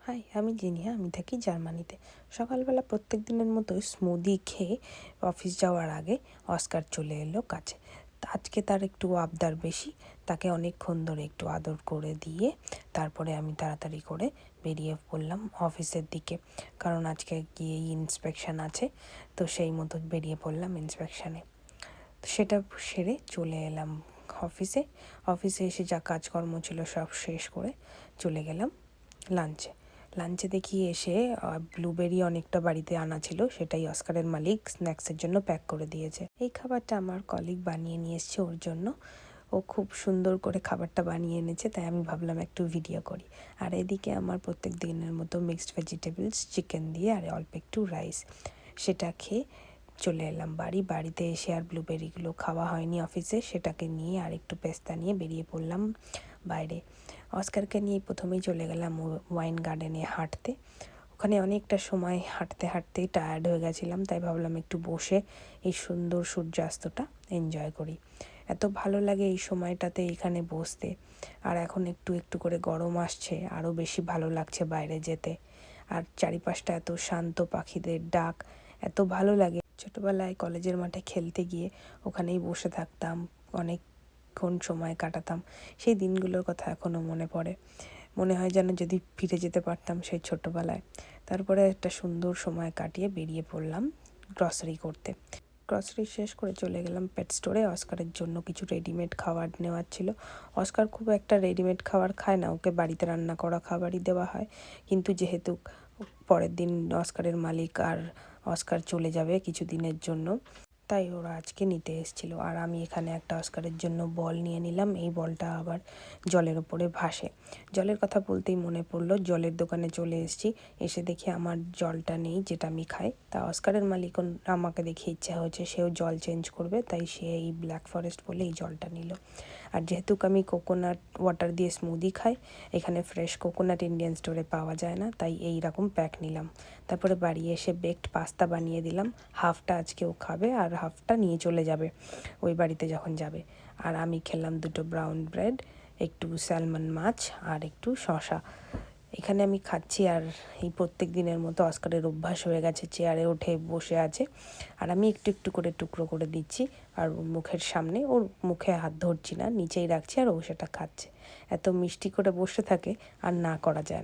High, আমি জিনিয়া। আমি থাকি জার্মানিতে। সকালবেলা প্রত্যেক দিনের মতো স্মুদি খেয়ে অফিস যাওয়ার আগে অস্কার চলে এলো কাছে। আজকে তার একটু আবদার বেশি, তাকে অনেকক্ষণ ধরে একটু আদর করে দিয়ে তারপরে আমি তাড়াতাড়ি করে বেরিয়ে পড়লাম অফিসের দিকে, কারণ আজকে গিয়েই ইন্সপেকশন আছে। তো সেই মতো বেরিয়ে পড়লাম ইন্সপেকশানে। সেটা সেরে চলে এলাম অফিসে। অফিসে এসে যা কাজকর্ম ছিল সব শেষ করে চলে গেলাম লাঞ্চে দেখি এসে ব্লুবেরি অনেকটা বাড়িতে আনা ছিল, সেটাই অস্কারের মালিক স্ন্যাক্সের জন্য প্যাক করে দিয়েছে। এই খাবারটা আমার কলিগ বানিয়ে নিয়ে এসছে ওর জন্য। ও খুব সুন্দর করে খাবারটা বানিয়ে এনেছে, তাই আমি ভাবলাম একটু ভিডিও করি। আর এদিকে আমার প্রত্যেক দিনের মতো মিক্সড ভেজিটেবলস চিকেন দিয়ে আর অল্প একটু রাইস, সেটা খেয়ে চলে এলাম বাড়িতে এসে আর ব্লুবেরিগুলো খাওয়া হয়নি অফিসে, সেটাকে নিয়ে আর একটু পেস্তা নিয়ে বেরিয়ে পড়লাম বাইরে। অস্কারকে নিয়ে প্রথমেই চলে গেলাম ওয়াইন গার্ডেনে হাঁটতে। ওখানে অনেকটা সময় হাঁটতে হাঁটতেই টায়ার্ড হয়ে গেছিলাম, তাই ভাবলাম একটু বসে এই সুন্দর সূর্যাস্তটা এনজয় করি। এত ভালো লাগে এই সময়টাতে এখানে বসতে। আর এখন একটু একটু করে গরম আসছে, আরও বেশি ভালো লাগছে বাইরে যেতে। আর চারিপাশটা এত শান্ত, পাখিদের ডাক এত ভালো লাগে। ছোটোবেলায় কলেজের মাঠে খেলতে গিয়ে ওখানেই বসে থাকতাম, অনেকক্ষণ সময় কাটাতাম। সেই দিনগুলোর কথা এখনও মনে পড়ে। মনে হয় যেন যদি ফিরে যেতে পারতাম সেই ছোটোবেলায়। তারপরে একটা সুন্দর সময় কাটিয়ে বেরিয়ে পড়লাম গ্রসারি করতে। গ্রসারি শেষ করে চলে গেলাম পেট স্টোরে। অস্কারের জন্য কিছু রেডিমেড খাবার নেওয়ার ছিল। অস্কার খুব একটা রেডিমেড খাবার খায় না, ওকে বাড়িতে রান্না করা খাবারই দেওয়া হয়। কিন্তু যেহেতু পরের দিন অস্কারের মালিক আর অস্কার চলে যাবে কিছু দিনের জন্য, তাই ওরা আজকে নিতে এসেছিলো। আর আমি এখানে একটা অস্কারের জন্য বল নিয়ে নিলাম। এই বলটা আবার জলের ওপরে ভাসে। জলের কথা বলতেই মনে পড়লো, জলের দোকানে চলে এসেছি। এসে দেখি আমার জলটা নেই যেটা আমি খাই। তা অস্কারের মালিক আমাকে দেখে ইচ্ছা হয়েছে সেও জল চেঞ্জ করবে, তাই সে এই ব্ল্যাক ফরেস্ট বলে এই জলটা নিল। আর যেহেতু আমি কোকোনাট ওয়াটার দিয়ে স্মুদি খাই, এখানে ফ্রেশ কোকোনাট ইন্ডিয়ান স্টোরে পাওয়া যায় না, তাই এই রকম প্যাক নিলাম। তারপরে বাড়ি এসে বেকড পাস্তা বানিয়ে দিলাম। হাফটা আজকে ও খাবে আর হাফটা নিয়ে চলে যাবে ওই বাড়িতে যখন যাবে। আর আমি খেলাম দুটো ব্রাউন ব্রেড, একটু স্যালমন মাছ আর একটু শসা। এখানে আমি খাচ্ছি। আর এই প্রত্যেক দিনের মতো অস্কারের অভ্যাস হয়ে গেছে, চেয়ারে উঠে বসে আছে আর আমি একটু একটু করে টুকরো করে দিচ্ছি। আর ওর মুখের সামনে, ওর মুখে হাত ধরছি না, নিচেই রাখছি আর ও সেটা খাচ্ছে। এত মিষ্টি করে বসে থাকে আর না করা যায় না।